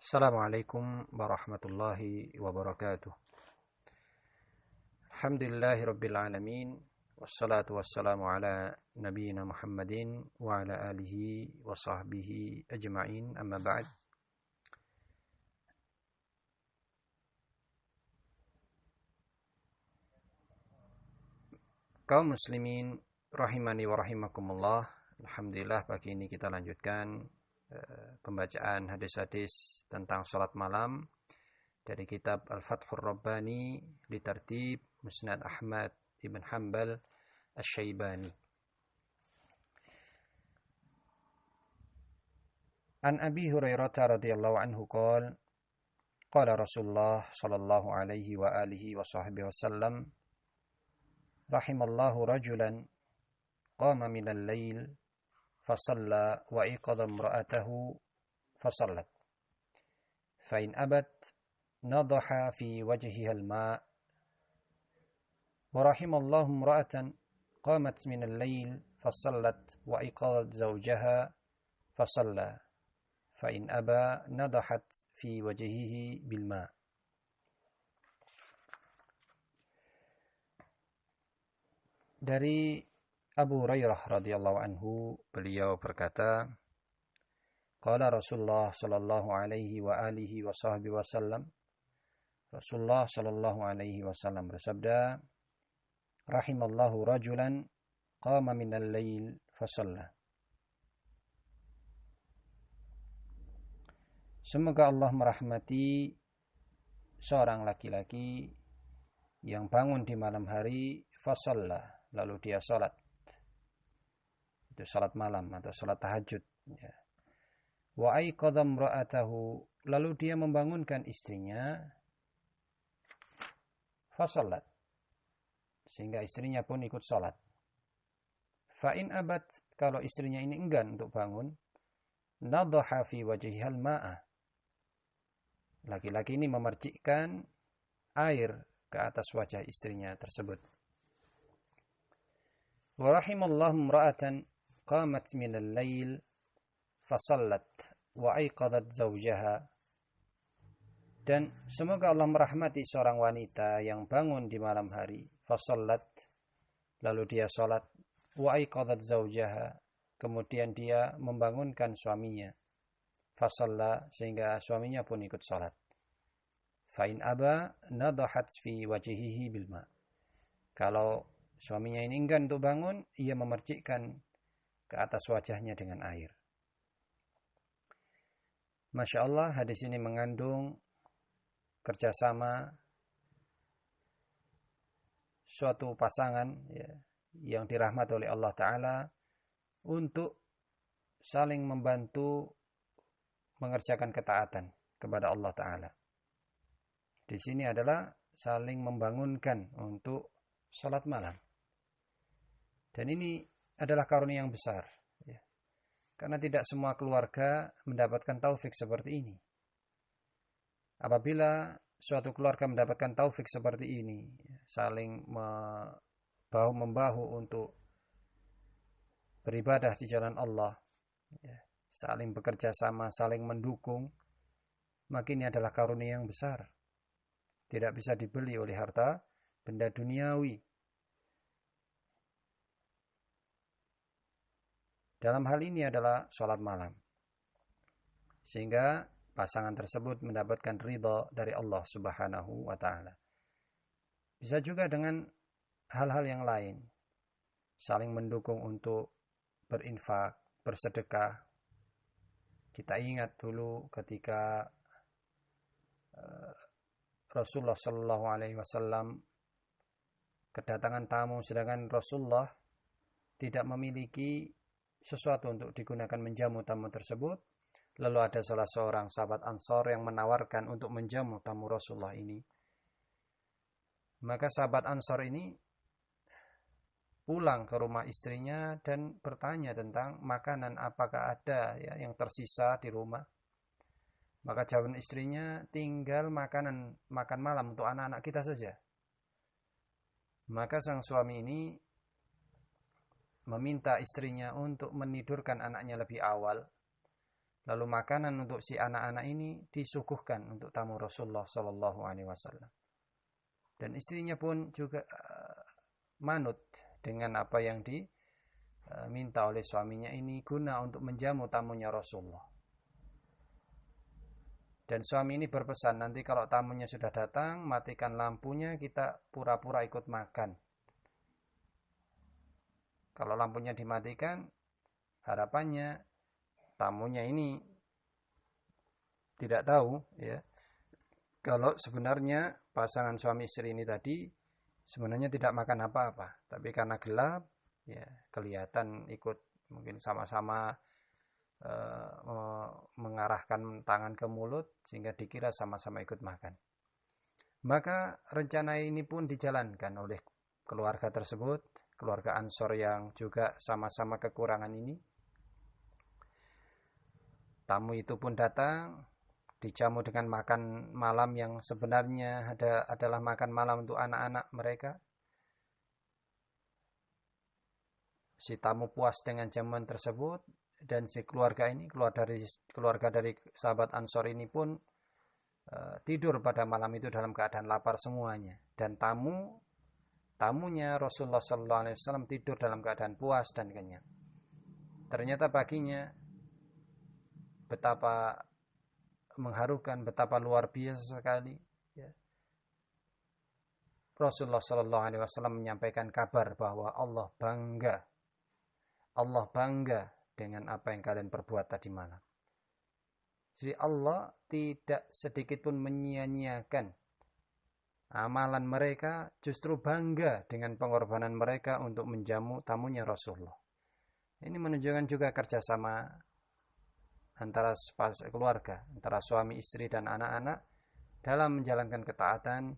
Assalamualaikum warahmatullahi wabarakatuh. Alhamdulillahi rabbil alamin. Wassalatu wassalamu ala nabiyyina Muhammadin wa ala alihi wa sahbihi ajma'in. Amma ba'd. Kaum muslimin rahimani wa rahimakumullah. Alhamdulillah pagi ini kita lanjutkan pembacaan hadis-hadis tentang salat malam dari kitab Al-Fathur Rabbani li Tartib Musnad Ahmad ibn Hanbal Asy-Syaibani. An Abi Hurairah radhiyallahu anhu qala qala Rasulullah sallallahu alaihi wa alihi wa sahbihi wasallam rahimallahu rajulan qama minal lail فصلى وأيقظ امرأته فصلت فإن أبت نضح في وجهها الماء ورحم الله امرأة قامت من الليل فصلت وأيقظت زوجها فصلى فإن أبى نضحت في وجهه بالماء. Dari Abu Hurairah radhiyallahu anhu, beliau berkata, qala Rasulullah sallallahu alaihi wa alihi wa sahbihi wasallam, Rasulullah sallallahu alaihi wasallam bersabda, rahimallahu rajulan qama minal lail fasalla. Semoga Allah merahmati seorang laki-laki yang bangun di malam hari fasalla, lalu dia salat. Itu salat malam atau salat tahajud. Wa aiqadha imra'atahu, lalu dia membangunkan istrinya fasallat, sehingga istrinya pun ikut salat. Fa in abat, kalau istrinya ini enggan untuk bangun, nadhaha fi wajhihal ma'a, laki-laki ini memercikkan air ke atas wajah istrinya tersebut. Wa rahimallahu imra'atan qamat minal lail fasallat wa aiqadat zawjaha, dan semoga Allah merahmati seorang wanita yang bangun di malam hari fasallat, lalu dia salat, wa aiqadat zawjaha, kemudian dia membangunkan suaminya fasalla, sehingga suaminya pun ikut salat. Fa in aba nadahat fi wajhihi bil ma, kalau suaminya ini enggan untuk bangun, ia memercikkan ke atas wajahnya dengan air. Masya Allah, hadis ini mengandung kerjasama suatu pasangan yang dirahmati oleh Allah Ta'ala untuk saling membantu mengerjakan ketaatan kepada Allah Ta'ala. Di sini adalah saling membangunkan untuk salat malam. Dan ini adalah karunia yang besar, karena tidak semua keluarga mendapatkan taufik seperti ini. Apabila suatu keluarga mendapatkan taufik seperti ini, saling bahu-membahu untuk beribadah di jalan Allah, saling bekerja sama, saling mendukung, maka ini adalah karunia yang besar. Tidak bisa dibeli oleh harta benda duniawi. Dalam hal ini adalah sholat malam, sehingga pasangan tersebut mendapatkan ridha dari Allah Subhanahu wa Ta'ala. Bisa juga dengan hal-hal yang lain, saling mendukung untuk berinfak, bersedekah. Kita ingat dulu ketika Rasulullah Sallallahu Alaihi Wasallam kedatangan tamu, sedangkan Rasulullah tidak memiliki sesuatu untuk digunakan menjamu tamu tersebut. Lalu ada salah seorang sahabat Ansor yang menawarkan untuk menjamu tamu Rasulullah ini. Maka sahabat Ansor ini pulang ke rumah istrinya dan bertanya tentang makanan apakah ada yang tersisa di rumah. Maka jawaban istrinya, tinggal makan malam untuk anak-anak kita saja. Maka sang suami ini meminta istrinya untuk menidurkan anaknya lebih awal, Lalu makanan untuk si anak-anak ini disuguhkan untuk tamu Rasulullah Shallallahu Alaihi Wasallam. Dan istrinya pun juga manut dengan apa yang diminta oleh suaminya ini guna untuk menjamu tamunya Rasulullah. Dan suami ini berpesan, nanti kalau tamunya sudah datang, matikan lampunya, kita pura-pura ikut makan. Kalau lampunya dimatikan, harapannya tamunya ini tidak tahu ya, kalau sebenarnya pasangan suami istri ini tadi sebenarnya tidak makan apa-apa, tapi karena gelap ya kelihatan ikut mungkin sama-sama mengarahkan tangan ke mulut sehingga dikira sama-sama ikut makan. Maka rencana ini pun dijalankan oleh keluarga tersebut, keluarga Ansor yang juga sama-sama kekurangan ini. Tamu itu pun datang, dijamu dengan makan malam yang sebenarnya adalah makan malam untuk anak-anak mereka. Si tamu puas dengan jamuan tersebut, dan si keluarga ini, keluarga dari sahabat Ansor ini pun tidur pada malam itu dalam keadaan lapar semuanya. Dan tamunya Rasulullah SAW tidur dalam keadaan puas dan kenyang. Ternyata paginya betapa mengharukan, betapa luar biasa sekali. Ya. Rasulullah SAW menyampaikan kabar bahwa Allah bangga dengan apa yang kalian perbuat tadi malam. Jadi Allah tidak sedikit pun menyia-nyiakan amalan mereka, justru bangga dengan pengorbanan mereka untuk menjamu tamunya Rasulullah. Ini menunjukkan juga kerjasama antara keluarga, antara suami, istri, dan anak-anak dalam menjalankan ketaatan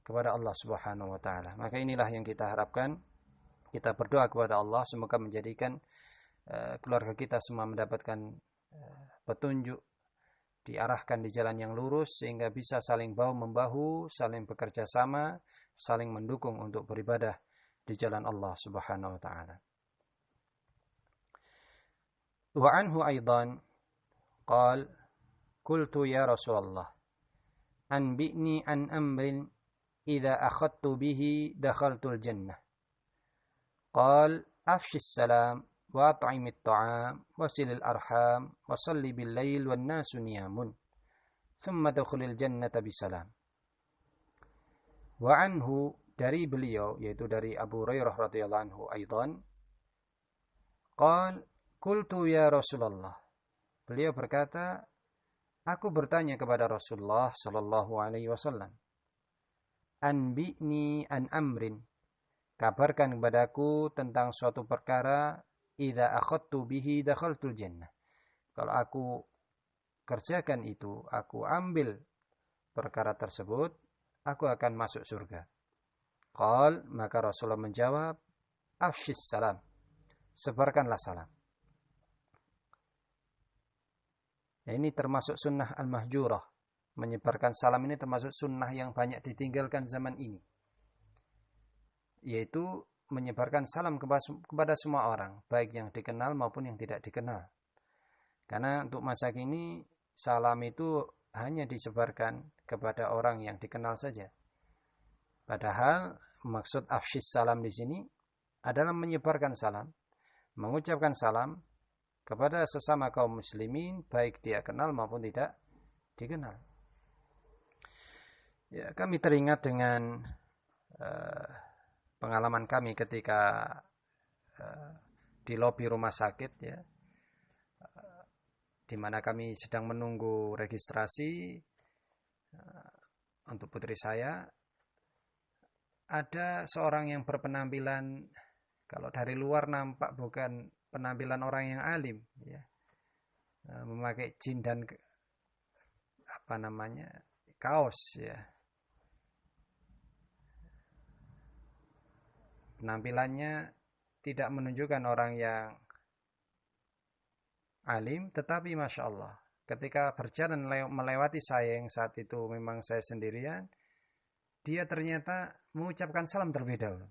kepada Allah Subhanahu wa Ta'ala. Maka inilah yang kita harapkan. Kita berdoa kepada Allah semoga menjadikan keluarga kita semua mendapatkan petunjuk, diarahkan di jalan yang lurus sehingga bisa saling bahu-membahu, saling bekerja sama, saling mendukung untuk beribadah di jalan Allah Subhanahu wa Ta'ala. Wa anhu aidan qal qultu ya Rasulullah anbi'ni an amrin idza akhadtu bihi dakhaltul jannah. Qal afshis salam wa at'imit ta'am wasilil arham wasalli bil lail wan nasu niyamun thumma dukhulil jannata bisalam. Wa anhu, dari beliau yaitu dari Abu Hurairah radhiyallahu anhu aidan qal qultu ya Rasulullah, beliau berkata, aku bertanya kepada Rasulullah sallallahu alaihi wasallam, anbi'ni an amrin, kabarkan kepadaku tentang suatu perkara, idza akhadtu bihi dakhaltul jannah, kalau aku kerjakan itu, aku ambil perkara tersebut, aku akan masuk surga. Qal, maka Rasulullah menjawab, afshis salam, sebarkanlah salam. Ini termasuk sunnah al-mahjurah. Menyebarkan salam ini termasuk sunnah yang banyak ditinggalkan zaman ini, yaitu menyebarkan salam kepada semua orang, baik yang dikenal maupun yang tidak dikenal. Karena untuk masa kini salam itu hanya disebarkan kepada orang yang dikenal saja. Padahal maksud afshis salam di sini adalah menyebarkan salam, mengucapkan salam kepada sesama kaum muslimin, baik dia kenal maupun tidak dikenal. Ya, kami teringat dengan pengalaman kami ketika di lobi rumah sakit, ya, di mana kami sedang menunggu registrasi untuk putri saya. Ada seorang yang berpenampilan, kalau dari luar nampak bukan penampilan orang yang alim, ya, memakai jin dan kaos, ya. Penampilannya tidak menunjukkan orang yang alim, tetapi Masya Allah, ketika berjalan melewati saya yang saat itu memang saya sendirian, dia ternyata mengucapkan salam terlebih dahulu.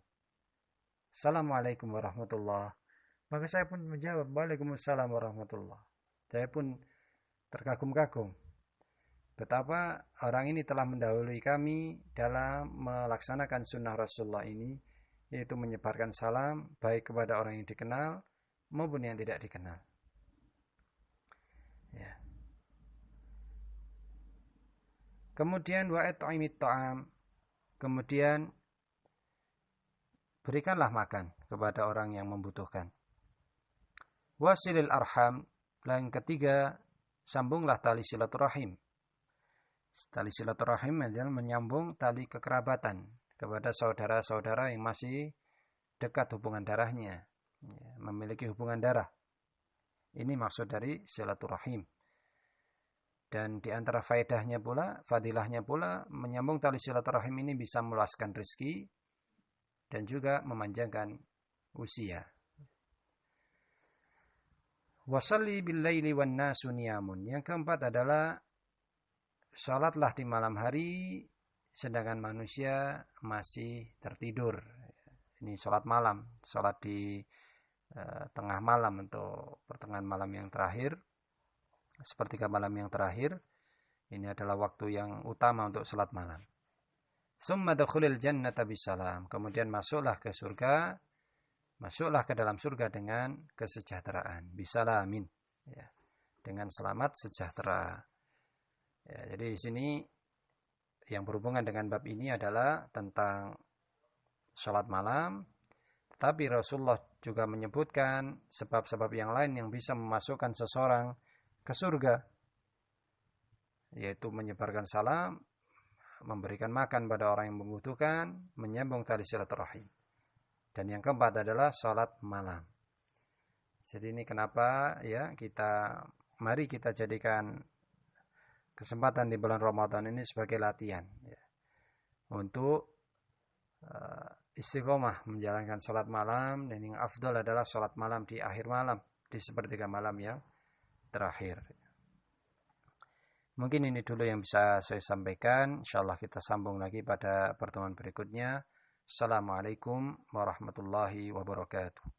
Assalamualaikum warahmatullahi. Maka saya pun menjawab, Waalaikumsalam warahmatullahi. Saya pun terkagum-kagum. Betapa orang ini telah mendahului kami dalam melaksanakan sunnah Rasulullah ini, yaitu menyebarkan salam baik kepada orang yang dikenal maupun yang tidak dikenal. Ya. Kemudian wa at'imit ta'am, kemudian berikanlah makan kepada orang yang membutuhkan. Wasilil arham, yang ketiga, sambunglah tali silaturahim. Tali silaturahim adalah menyambung tali kekerabatan kepada saudara-saudara yang masih dekat hubungan darahnya, memiliki hubungan darah. Ini maksud dari silaturahim. Dan di antara faedahnya pula, fadilahnya pula, menyambung tali silaturahim ini bisa meluaskan rezeki dan juga memanjangkan usia. Wasalli bil laili wan nasu niyamun. Yang keempat adalah salatlah di malam hari sedangkan manusia masih tertidur. Ini salat malam, salat di tengah malam atau pertengahan malam yang terakhir, sepertiga malam yang terakhir. Ini adalah waktu yang utama untuk salat malam. Summa dakhulil jannata bisalam. Kemudian masuklah ke surga, masuklah ke dalam surga dengan kesejahteraan, bisalamin, ya, dengan selamat sejahtera. Ya, jadi di sini yang berhubungan dengan bab ini adalah tentang sholat malam, tetapi Rasulullah juga menyebutkan sebab-sebab yang lain yang bisa memasukkan seseorang ke surga, yaitu menyebarkan salam, memberikan makan pada orang yang membutuhkan, menyambung tali silaturahim. Dan yang keempat adalah sholat malam. Jadi ini kenapa ya mari kita jadikan kesempatan di bulan Ramadan ini sebagai latihan ya, untuk istiqomah menjalankan sholat malam, dan yang afdal adalah sholat malam di akhir malam, di sepertiga malam yang terakhir. Mungkin ini dulu yang bisa saya sampaikan. InsyaAllah kita sambung lagi pada pertemuan berikutnya. Assalamualaikum warahmatullahi wabarakatuh.